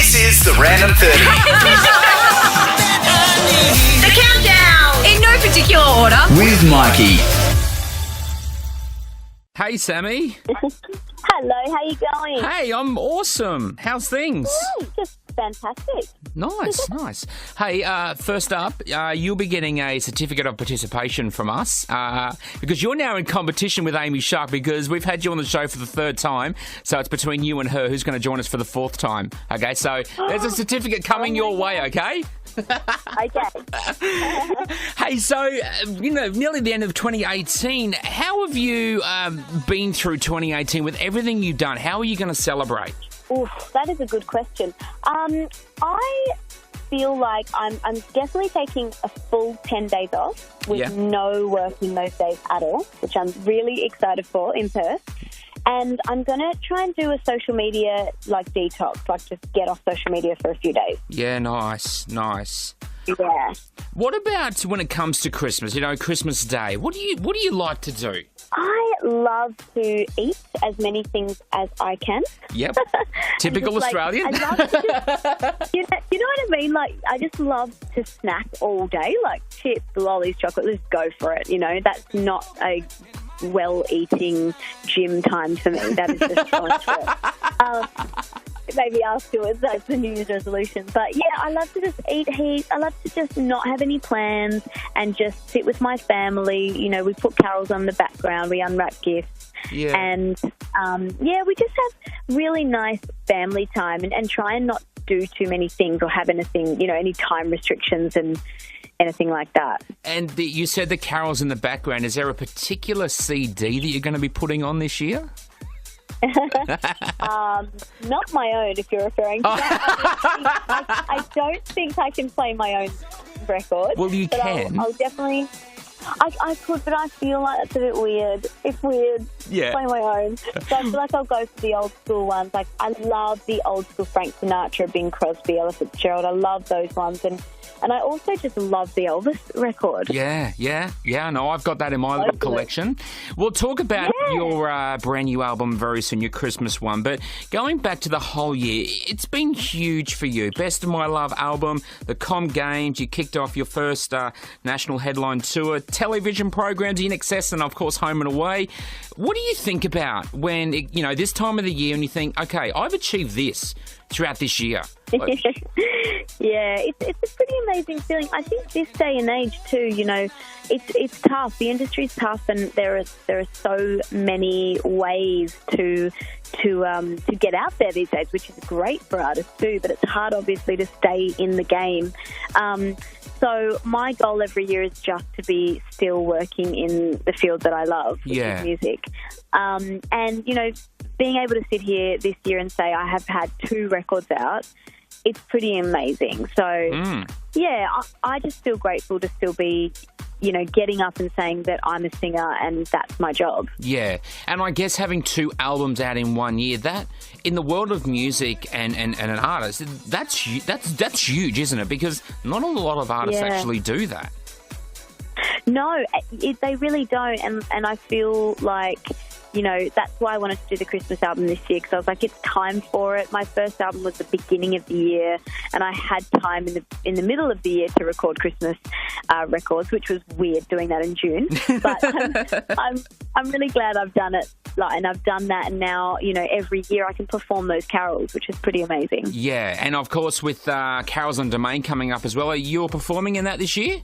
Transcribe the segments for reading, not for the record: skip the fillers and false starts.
This is the Random 30. The countdown! In no particular order. With Mikey. Hey, Sammy. Hello, how you going? Hey, I'm awesome. How's things? Just fantastic. Nice. Hey, first up, you'll be getting a certificate of participation from us because you're now in competition with Amy Shark because we've had you on the show for the third time. So it's between you and her who's going to join us for the fourth time. Okay, so there's a certificate coming your way, okay? Okay. Hey, so, nearly the end of 2018. How have you been through 2018 with everything you've done? How are you going to celebrate? Oof, that is a good question. I feel like I'm definitely taking a full 10 days off with no work in those days at all, which I'm really excited for in Perth. And I'm going to try and do a social media, detox, just get off social media for a few days. Yeah, nice. Yeah. What about when it comes to Christmas, Christmas Day? What do you like to do? I love to eat as many things as I can. Yep. Typical Australian. I love to just, you know what I mean? I just love to snack all day, chips, lollies, chocolate. Let's go for it. That's not a well-eating gym time for me. That is just so maybe afterwards, that's the New Year's resolution. But yeah, I love to just eat heaps. I love to just not have any plans and just sit with my family. We put carols on in the background. We unwrap gifts. Yeah. And, we just have really nice family time and try and not do too many things or have anything, any time restrictions and anything like that. And you said the carols in the background. Is there a particular CD that you're going to be putting on this year? Not my own, if you're referring to that. I don't think I can play my own record. Well, you can. I'll definitely... I could, but I feel like that's a bit weird. It's weird. Yeah. Play my own. So I feel like I'll go for the old school ones. I love the old school Frank Sinatra, Bing Crosby, Ella Fitzgerald. I love those ones. And I also just love the Elvis record. Yeah. No, I've got that in my little collection. We'll talk about your brand new album very soon, your Christmas one. But going back to the whole year, it's been huge for you. Best of My Love album, the Com Games, you kicked off your first national headline tour, television programs, In Excess, and of course Home and Away. What do you think about when, this time of the year and you think, okay, I've achieved this throughout this year? Yeah, it's a pretty amazing feeling. I think this day and age too, it's tough. The industry's tough, and there are so many ways to get out there these days, which is great for artists too. But it's hard, obviously, to stay in the game. So my goal every year is just to be still working in the field that I love, which is music. And being able to sit here this year and say I have had 2 records out, it's pretty amazing. So, I just feel grateful to still be, getting up and saying that I'm a singer and that's my job. Yeah, and I guess having 2 albums out in 1 year, that, in the world of music and an artist, that's huge, isn't it? Because not a lot of artists actually do that. No, they really don't, and I feel like... that's why I wanted to do the Christmas album this year, because I was like, it's time for it. My first album was the beginning of the year, and I had time in the middle of the year to record Christmas records, which was weird doing that in June. But I'm really glad I've done it, and I've done that, and now every year I can perform those carols, which is pretty amazing. Yeah, and of course with Carols on Domain coming up as well, are you performing in that this year?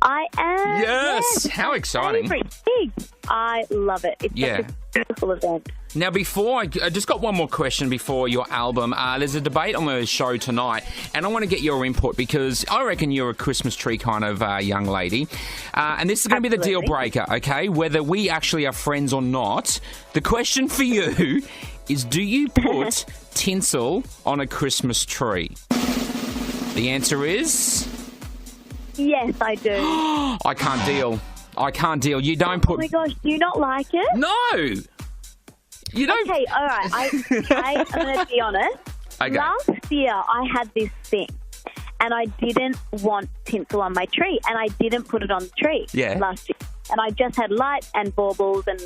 I am. Yes, how exciting! Big. I love it. It's such a beautiful event. Now, before I just got one more question before your album. There's a debate on the show tonight, and I want to get your input because I reckon you're a Christmas tree kind of young lady, and this is going to be the deal breaker. Okay, whether we actually are friends or not. The question for you is: do you put tinsel on a Christmas tree? The answer is. Yes, I do. I can't deal. You don't put... Oh my gosh, do you not like it? No! You don't... Okay, all right. I'm going to be honest. Okay. Last year, I had this thing, and I didn't want tinsel on my tree, and I didn't put it on the tree last year. And I just had lights and baubles and,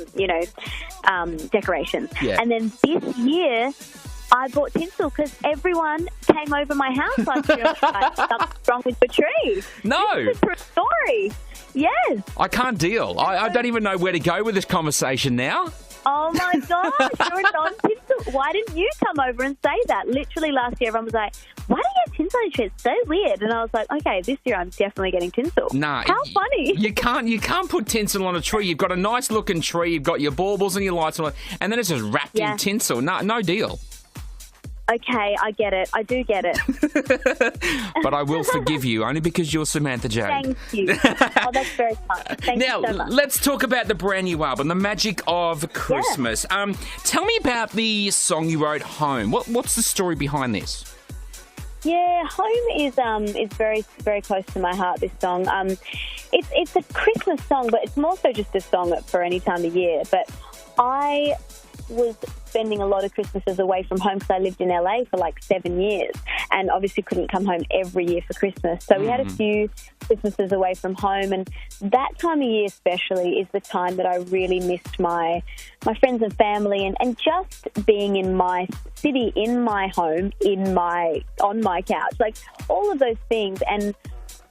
decorations. Yeah. And then this year... I bought tinsel because everyone came over my house last year. I was like, something's wrong with the tree. No. This is a true story. Yes. I can't deal. I don't even know where to go with this conversation now. Oh, my gosh. You're a non-tinsel. Why didn't you come over and say that? Literally last year, everyone was like, why do you have tinsel on your tree? It's so weird. And I was like, okay, this year I'm definitely getting tinsel. Nah. How funny. You can't put tinsel on a tree. You've got a nice looking tree. You've got your baubles and your lights on it, and then it's just wrapped in tinsel. No deal. Okay, I get it. I do get it. But I will forgive you, only because you're Samantha Jade. Thank you. Oh, that's very kind. Thank you so much. Now, let's talk about the brand new album, The Magic of Christmas. Yeah. Tell me about the song you wrote, Home. What's the story behind this? Yeah, Home is very, very close to my heart, this song. It's a Christmas song, but it's more so just a song for any time of year. But I was spending a lot of Christmases away from home because I lived in LA for like 7 years and obviously couldn't come home every year for Christmas. So we had a few Christmases away from home, and that time of year especially is the time that I really missed my friends and family and just being in my city, in my home, on my couch, like all of those things. And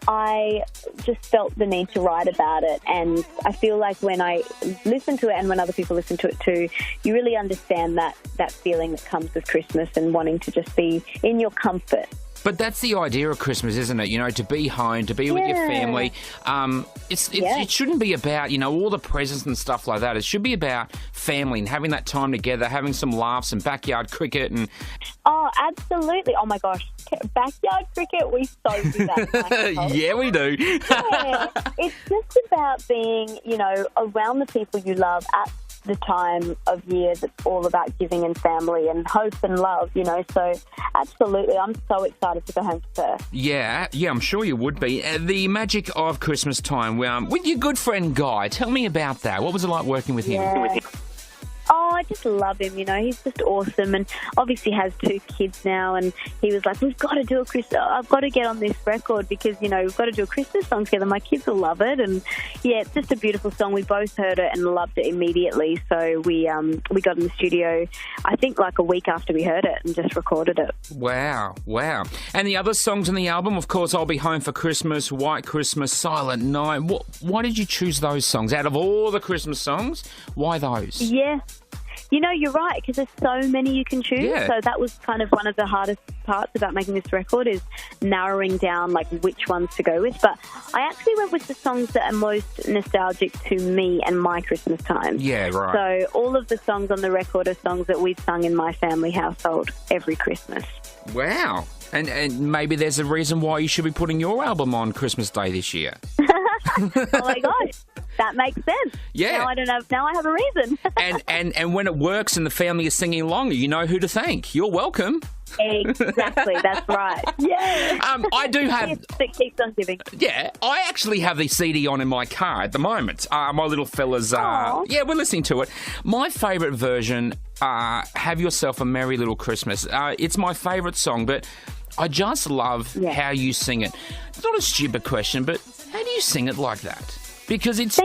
I just felt the need to write about it, and I feel like when I listen to it and when other people listen to it too, you really understand that feeling that comes with Christmas and wanting to just be in your comfort. But that's the idea of Christmas, isn't it? You know, to be home, to be with your family. It shouldn't be about, all the presents and stuff like that. It should be about family and having that time together, having some laughs and backyard cricket. Oh, absolutely. Oh, my gosh. Backyard cricket, we so do that. Yeah, we do. Yeah. It's just about being, around the people you love at the time of year that's all about giving and family and hope and love, so absolutely, I'm so excited to go home to Perth. Yeah, I'm sure you would be. The magic of Christmas time, with your good friend Guy, tell me about that. What was it like working with him? Yeah. Oh, I just love him, he's just awesome, and obviously has 2 kids now, and he was like, I've got to get on this record because, we've got to do a Christmas song together. My kids will love it, and yeah, it's just a beautiful song. We both heard it and loved it immediately, so we got in the studio, I think like a week after we heard it, and just recorded it. Wow. And the other songs on the album, of course, I'll Be Home for Christmas, White Christmas, Silent Night. Why did you choose those songs? Out of all the Christmas songs, why those? Yeah. You're right, because there's so many you can choose. Yeah. So that was kind of one of the hardest parts about making this record, is narrowing down like which ones to go with. But I actually went with the songs that are most nostalgic to me and my Christmas time. Yeah, right. So all of the songs on the record are songs that we've sung in my family household every Christmas. Wow. And maybe there's a reason why you should be putting your album on Christmas Day this year. Oh my gosh, that makes sense. Yeah. Now I have a reason. and when it works and the family is singing along, you know who to thank. You're welcome. Exactly, that's right. Yeah. I do have... It keeps on giving. Yeah, I actually have the CD on in my car at the moment. My little fella's... we're listening to it. My favourite version, Have Yourself a Merry Little Christmas. It's my favourite song, but I just love how you sing it. It's not a stupid question, but how do you sing it like that? Because it's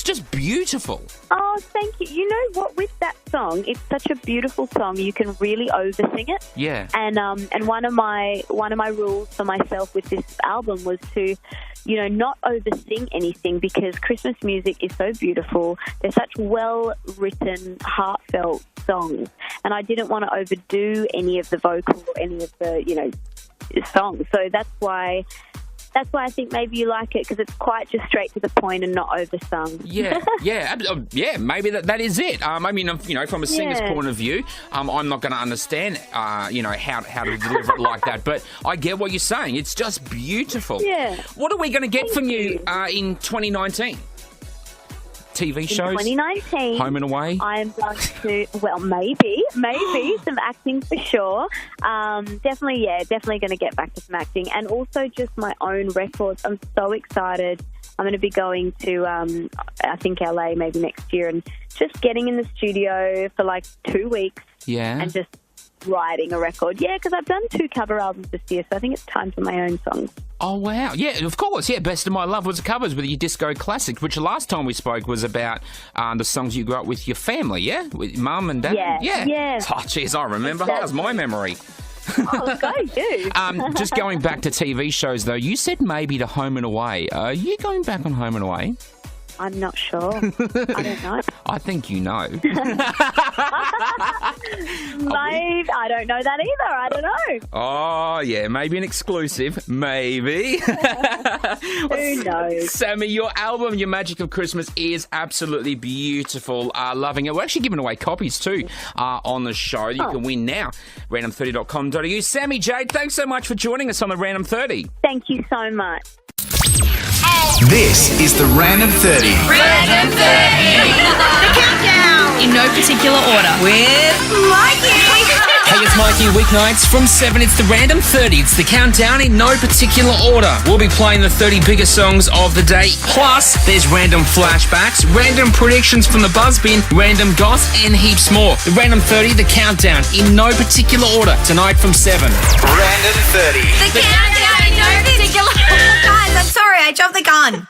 just beautiful. Oh, thank you. You know what? With that song, it's such a beautiful song. You can really over-sing it. Yeah. And one of my rules for myself with this album was to, not over-sing anything, because Christmas music is so beautiful. They're such well-written, heartfelt songs, and I didn't want to overdo any of the vocal or any of the, songs. So that's why I think maybe you like it, because it's quite just straight to the point and not oversung. Yeah. Maybe that is it. From a singer's point of view, I'm not going to understand, how to deliver it like that. But I get what you're saying. It's just beautiful. Yeah. What are we going to get from you in 2019? TV shows? In 2019. Home and Away? I'm going to, maybe some acting for sure. Definitely going to get back to some acting. And also just my own records. I'm so excited. I'm going to be going to, I think, LA maybe next year, and just getting in the studio for like 2 weeks. Yeah. And just writing a record. Yeah, because I've done 2 cover albums this year, so I think it's time for my own songs. Oh, wow. Yeah, of course. Yeah, Best of My Love was covers with your disco classics, which the last time we spoke was about the songs you grew up with your family, yeah? With mum and dad? Yeah. Oh, jeez, I remember. How's my memory? Oh, go you. Just going back to TV shows, though, you said maybe to Home and Away. Are you going back on Home and Away? I'm not sure. I don't know. I think you know. Maybe. I don't know that either. I don't know. Oh, yeah, maybe an exclusive. Maybe. Who knows? Sammy, your album, Your Magic of Christmas, is absolutely beautiful. Loving it. We're actually giving away copies too on the show. You can win now. Random30.com.au. Sammy Jade, thanks so much for joining us on the Random 30. Thank you so much. This is the Random 30. Random 30. The countdown. In no particular order. With Mikey. Hey, it's Mikey. Weeknights from 7. It's the Random 30. It's the countdown in no particular order. We'll be playing the 30 biggest songs of the day. Plus, there's random flashbacks, random predictions from the Buzzbin, random goss, and heaps more. The Random 30, the countdown in no particular order. Tonight from 7. Random 30. The countdown in no particular order. Guys, I'm sorry, I jumped the gun.